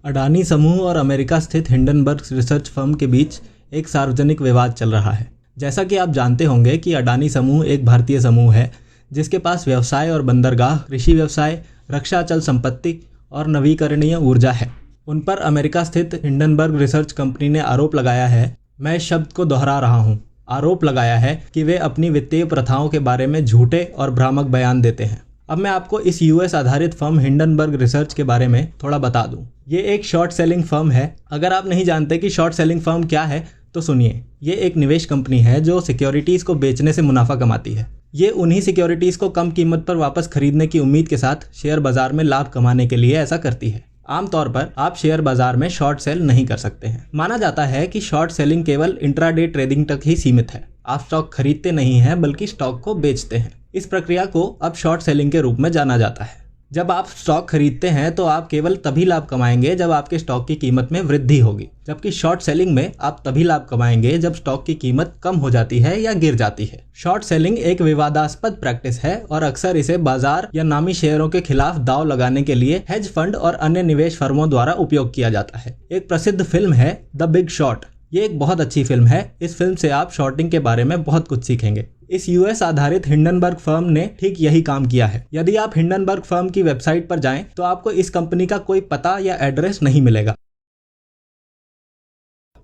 अडानी समूह और अमेरिका स्थित हिंडनबर्ग रिसर्च फर्म के बीच एक सार्वजनिक विवाद चल रहा है। जैसा कि आप जानते होंगे कि अडानी समूह एक भारतीय समूह है जिसके पास व्यवसाय और बंदरगाह, कृषि व्यवसाय, रक्षा, अचल संपत्ति और नवीकरणीय ऊर्जा है। उन पर अमेरिका स्थित हिंडनबर्ग रिसर्च कंपनी ने आरोप लगाया है, मैं इस शब्द को दोहरा रहा हूँ, आरोप लगाया है कि वे अपनी वित्तीय प्रथाओं के बारे में झूठे और भ्रामक बयान देते हैं। अब मैं आपको इस यूएस आधारित फर्म हिंडनबर्ग रिसर्च के बारे में थोड़ा बता दूं। ये एक शॉर्ट सेलिंग फर्म है। अगर आप नहीं जानते कि शॉर्ट सेलिंग फर्म क्या है तो सुनिए। ये एक निवेश कंपनी है जो सिक्योरिटीज़ को बेचने से मुनाफा कमाती है। ये उन्हीं सिक्योरिटीज़ को कम कीमत पर वापस खरीदने की उम्मीद के साथ शेयर बाजार में लाभ कमाने के लिए ऐसा करती है। आमतौर पर आप शेयर बाजार में शॉर्ट सेल नहीं कर सकते हैं। माना जाता है कि शॉर्ट सेलिंग केवल इंट्राडे ट्रेडिंग तक ही सीमित है। आप स्टॉक खरीदते नहीं हैं बल्कि स्टॉक को बेचते हैं। इस प्रक्रिया को अब शॉर्ट सेलिंग के रूप में जाना जाता है। जब आप स्टॉक खरीदते हैं तो आप केवल तभी लाभ कमाएंगे जब आपके स्टॉक की कीमत में वृद्धि होगी, जबकि शॉर्ट सेलिंग में आप तभी लाभ कमाएंगे जब स्टॉक की कीमत कम हो जाती है या गिर जाती है। शॉर्ट सेलिंग एक विवादास्पद प्रैक्टिस है और अक्सर इसे बाजार या नामी शेयरों के खिलाफ दांव लगाने के लिए हेज फंड और अन्य निवेश फर्मों द्वारा उपयोग किया जाता है। एक प्रसिद्ध फिल्म है द बिग शॉर्ट। ये एक बहुत अच्छी फिल्म है। इस फिल्म से आप शॉर्टिंग के बारे में बहुत कुछ सीखेंगे। इस यूएस आधारित हिंडनबर्ग फर्म ने ठीक यही काम किया है। यदि आप हिंडनबर्ग फर्म की वेबसाइट पर जाएं तो आपको इस कंपनी का कोई पता या एड्रेस नहीं मिलेगा,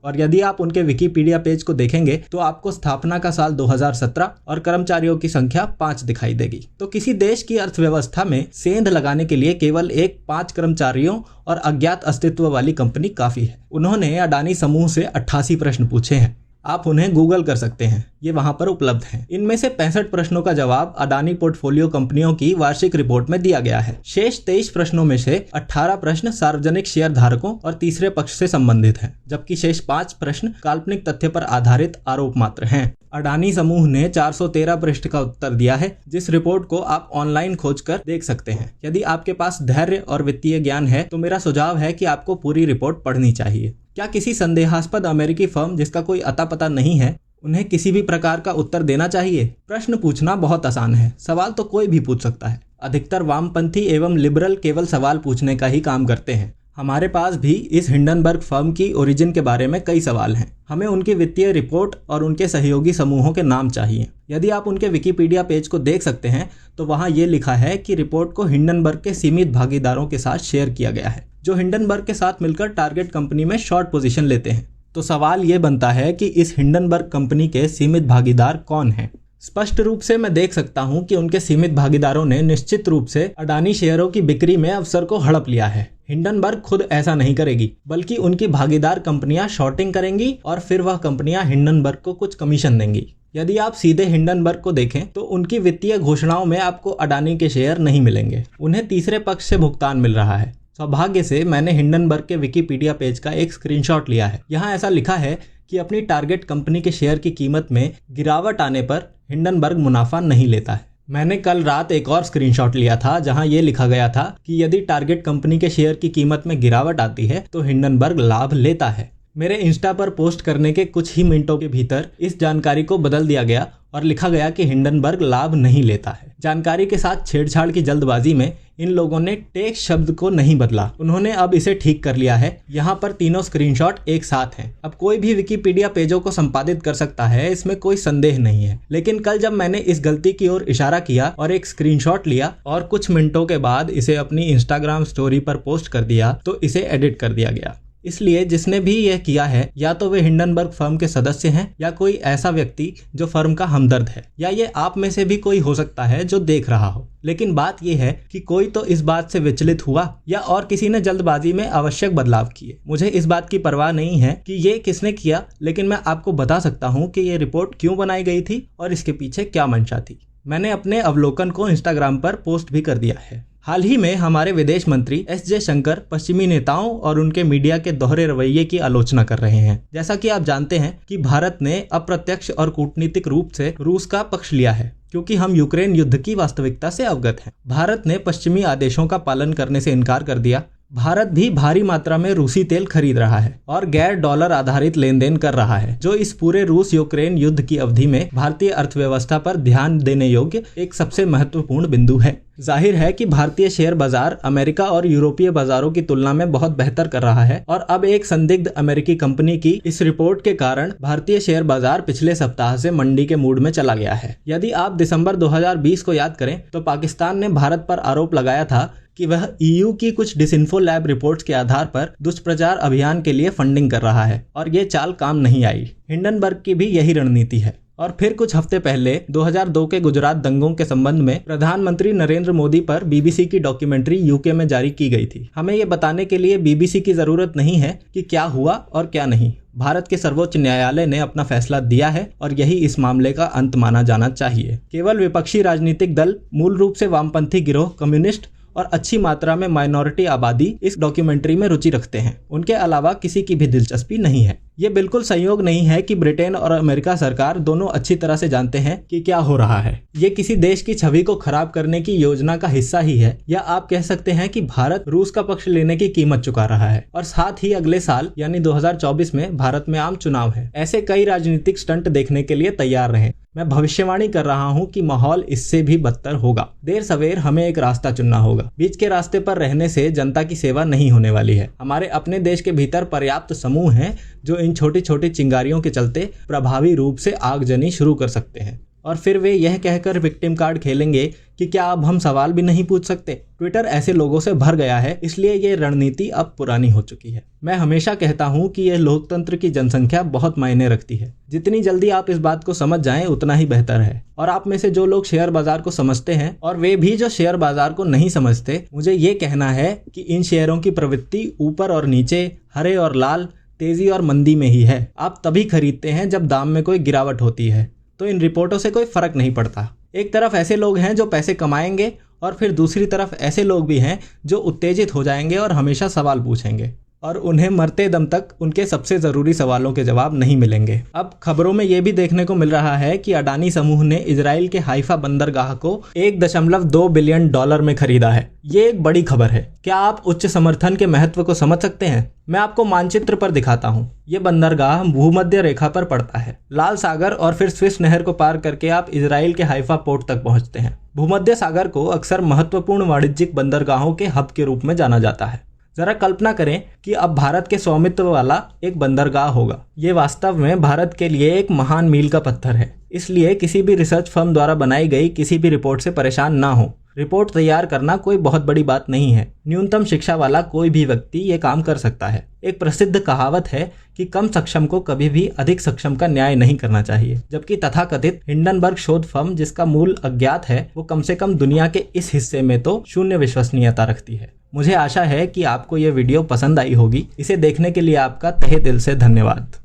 और यदि आप उनके विकिपीडिया पेज को देखेंगे तो आपको स्थापना का साल 2017 और कर्मचारियों की संख्या 5 दिखाई देगी। तो किसी देश की अर्थव्यवस्था में सेंध लगाने के लिए केवल एक 5 कर्मचारियों और अज्ञात अस्तित्व वाली कंपनी काफी है। उन्होंने अडानी समूह से 88 प्रश्न पूछे हैं। आप उन्हें गूगल कर सकते हैं, ये वहां पर उपलब्ध हैं। इनमें से 65 प्रश्नों का जवाब अडानी पोर्टफोलियो कंपनियों की वार्षिक रिपोर्ट में दिया गया है। शेष 23 प्रश्नों में से 18 प्रश्न सार्वजनिक शेयर धारकों और तीसरे पक्ष से संबंधित हैं, जबकि शेष 5 प्रश्न काल्पनिक तथ्य पर आधारित आरोप मात्र हैं। अडानी समूह ने 413 पृष्ठ का उत्तर दिया है, जिस रिपोर्ट को आप ऑनलाइन खोजकर देख सकते हैं। यदि आपके पास धैर्य और वित्तीय ज्ञान है तो मेरा सुझाव है कि आपको पूरी रिपोर्ट पढ़नी चाहिए। क्या किसी संदेहास्पद अमेरिकी फर्म जिसका कोई अता पता नहीं है, उन्हें किसी भी प्रकार का उत्तर देना चाहिए? प्रश्न पूछना बहुत आसान है। सवाल तो कोई भी पूछ सकता है। अधिकतर वामपंथी एवं लिबरल केवल सवाल पूछने का ही काम करते हैं। हमारे पास भी इस हिंडनबर्ग फर्म की ओरिजिन के बारे में कई सवाल हैं। हमें उनकी वित्तीय रिपोर्ट और उनके सहयोगी समूहों के नाम चाहिए। यदि आप उनके विकिपीडिया पेज को देख सकते हैं तो वहाँ ये लिखा है कि रिपोर्ट को हिंडनबर्ग के सीमित भागीदारों के साथ शेयर किया गया है, जो हिंडनबर्ग के साथ मिलकर टारगेट कंपनी में शॉर्ट पोजीशन लेते हैं। तो सवाल ये बनता है कि इस हिंडनबर्ग कंपनी के सीमित भागीदार कौन हैं? स्पष्ट रूप से मैं देख सकता हूं कि उनके सीमित भागीदारों ने निश्चित रूप से अडानी शेयरों की बिक्री में अवसर को हड़प लिया है। हिंडनबर्ग खुद ऐसा नहीं करेगी, बल्कि उनकी भागीदार कंपनियां शॉर्टिंग करेंगी और फिर वह कंपनियां हिंडनबर्ग को कुछ कमीशन देंगी। यदि आप सीधे हिंडनबर्ग को देखें तो उनकी वित्तीय घोषणाओं में आपको अडानी के शेयर नहीं मिलेंगे। उन्हें तीसरे पक्ष से भुगतान मिल रहा है। सौभाग्य से मैंने हिंडनबर्ग के विकिपीडिया पेज का एक स्क्रीनशॉट लिया है। यहाँ ऐसा लिखा है कि अपनी टारगेट कंपनी के शेयर की कीमत में गिरावट आने पर हिंडनबर्ग मुनाफा नहीं लेता है। मैंने कल रात एक और स्क्रीनशॉट लिया था जहां ये लिखा गया था कि यदि टारगेट कंपनी के शेयर की कीमत में गिरावट आती है तो हिंडनबर्ग लाभ लेता है। मेरे इंस्टा पर पोस्ट करने के कुछ ही मिनटों के भीतर इस जानकारी को बदल दिया गया और लिखा गया कि हिंडनबर्ग लाभ नहीं लेता है। जानकारी के साथ छेड़छाड़ की जल्दबाजी में इन लोगों ने टेक शब्द को नहीं बदला। उन्होंने अब इसे ठीक कर लिया है। यहाँ पर तीनों स्क्रीनशॉट एक साथ हैं। अब कोई भी विकिपीडिया पेजों को संपादित कर सकता है, इसमें कोई संदेह नहीं है। लेकिन कल जब मैंने इस गलती की ओर इशारा किया और एक स्क्रीनशॉट लिया और कुछ मिनटों के बाद इसे अपनी इंस्टाग्राम स्टोरी पर पोस्ट कर दिया तो इसे एडिट कर दिया गया। इसलिए जिसने भी यह किया है या तो वे हिंडनबर्ग फर्म के सदस्य हैं या कोई ऐसा व्यक्ति जो फर्म का हमदर्द है, या ये आप में से भी कोई हो सकता है जो देख रहा हो। लेकिन बात यह है कि कोई तो इस बात से विचलित हुआ या और किसी ने जल्दबाजी में आवश्यक बदलाव किए। मुझे इस बात की परवाह नहीं है कि ये किसने किया, लेकिन मैं आपको बता सकता हूँ कि ये रिपोर्ट क्यों बनाई गई थी और इसके पीछे क्या मंशा थी। मैंने अपने अवलोकन को इंस्टाग्राम पर पोस्ट भी कर दिया है। हाल ही में हमारे विदेश मंत्री एस जयशंकर पश्चिमी नेताओं और उनके मीडिया के दोहरे रवैये की आलोचना कर रहे हैं। जैसा कि आप जानते हैं कि भारत ने अप्रत्यक्ष और कूटनीतिक रूप से रूस का पक्ष लिया है, क्योंकि हम यूक्रेन युद्ध की वास्तविकता से अवगत हैं। भारत ने पश्चिमी आदेशों का पालन करने से इनकार कर दिया। भारत भी भारी मात्रा में रूसी तेल खरीद रहा है और गैर डॉलर आधारित लेन देन कर रहा है, जो इस पूरे रूस यूक्रेन युद्ध की अवधि में भारतीय अर्थव्यवस्था पर ध्यान देने योग्य एक सबसे महत्वपूर्ण बिंदु है। जाहिर है कि भारतीय शेयर बाजार अमेरिका और यूरोपीय बाजारों की तुलना में बहुत बेहतर कर रहा है और अब एक संदिग्ध अमेरिकी कंपनी की इस रिपोर्ट के कारण भारतीय शेयर बाजार पिछले सप्ताह से मंडी के मूड में चला गया है। यदि आप दिसंबर 2020 को याद करें तो पाकिस्तान ने भारत पर आरोप लगाया था कि वह EU की कुछ डिसइंफो लैब रिपोर्ट्स के आधार पर दुष्प्रचार अभियान के लिए फंडिंग कर रहा है और ये चाल काम नहीं आई। हिंडनबर्ग की भी यही रणनीति है। और फिर कुछ हफ्ते पहले 2002 के गुजरात दंगों के संबंध में प्रधानमंत्री नरेंद्र मोदी पर BBC की डॉक्यूमेंट्री UK में जारी की गई थी। हमें ये बताने के लिए BBC की जरूरत नहीं है कि क्या हुआ और क्या नहीं। भारत के सर्वोच्च न्यायालय ने अपना फैसला दिया है और यही इस मामले का अंत माना जाना चाहिए। केवल विपक्षी राजनीतिक दल, मूल रूप से वामपंथी गिरोह, कम्युनिस्ट और अच्छी मात्रा में माइनॉरिटी आबादी इस डॉक्यूमेंट्री में रुचि रखते हैं। उनके अलावा किसी की भी दिलचस्पी नहीं है। ये बिल्कुल संयोग नहीं है कि ब्रिटेन और अमेरिका सरकार दोनों अच्छी तरह से जानते हैं कि क्या हो रहा है। ये किसी देश की छवि को खराब करने की योजना का हिस्सा ही है, या आप कह सकते हैं कि भारत रूस का पक्ष लेने की कीमत चुका रहा है। और साथ ही अगले साल यानी 2024 में भारत में आम चुनाव है। ऐसे कई राजनीतिक स्टंट देखने के लिए तैयार रहें। मैं भविष्यवाणी कर रहा हूं कि माहौल इससे भी बदतर होगा। देर सवेर हमें एक रास्ता चुनना होगा। बीच के रास्ते पर रहने से जनता की सेवा नहीं होने वाली है। हमारे अपने देश के भीतर पर्याप्त समूह हैं जो इन छोटी छोटी चिंगारियों के चलते प्रभावी रूप से आगजनी शुरू कर सकते हैं। और फिर वे यह कहकर विक्टिम कार्ड खेलेंगे कि क्या अब हम सवाल भी नहीं पूछ सकते। ट्विटर ऐसे लोगों से भर गया है, इसलिए ये रणनीति अब पुरानी हो चुकी है। मैं हमेशा कहता हूँ कि यह लोकतंत्र की जनसंख्या बहुत मायने रखती है। जितनी जल्दी आप इस बात को समझ जाएं उतना ही बेहतर है। और आप में से जो लोग शेयर बाजार को समझते हैं और वे भी जो शेयर बाजार को नहीं समझते, मुझे ये कहना है कि इन शेयरों की प्रवृत्ति ऊपर और नीचे, हरे और लाल, तेजी और मंदी में ही है। आप तभी खरीदते हैं जब दाम में कोई गिरावट होती है। तो इन रिपोर्टों से कोई फर्क नहीं पड़ता। एक तरफ ऐसे लोग हैं जो पैसे कमाएंगे और फिर दूसरी तरफ ऐसे लोग भी हैं जो उत्तेजित हो जाएंगे और हमेशा सवाल पूछेंगे और उन्हें मरते दम तक उनके सबसे ज़रूरी सवालों के जवाब नहीं मिलेंगे। अब खबरों में यह भी देखने को मिल रहा है कि अडानी समूह ने इजराइल के हाइफा बंदरगाह को $1.2 बिलियन में खरीदा है। ये एक बड़ी खबर है। क्या आप उच्च समर्थन के महत्व को समझ सकते हैं? मैं आपको मानचित्र पर दिखाता हूँ। ये बंदरगाह भूमध्य रेखा पर पड़ता है। लाल सागर और फिर स्विस नहर को पार करके आप इजराइल के हाइफा पोर्ट तक पहुँचते हैं। भूमध्य सागर को अक्सर महत्वपूर्ण वाणिज्यिक बंदरगाहों के हब के रूप में जाना जाता है। जरा कल्पना करें कि अब भारत के स्वामित्व वाला एक बंदरगाह होगा। ये वास्तव में भारत के लिए एक महान मील का पत्थर है। इसलिए किसी भी रिसर्च फर्म द्वारा बनाई गई किसी भी रिपोर्ट से परेशान ना हो। रिपोर्ट तैयार करना कोई बहुत बड़ी बात नहीं है। न्यूनतम शिक्षा वाला कोई भी व्यक्ति ये काम कर सकता है। एक प्रसिद्ध कहावत है कि कम सक्षम को कभी भी अधिक सक्षम का न्याय नहीं करना चाहिए। जबकि तथाकथित हिंडनबर्ग शोध फर्म, जिसका मूल अज्ञात है, वो कम से कम दुनिया के इस हिस्से में तो शून्य विश्वसनीयता रखती है। मुझे आशा है कि आपको ये वीडियो पसंद आई होगी। इसे देखने के लिए आपका तहे दिल से धन्यवाद।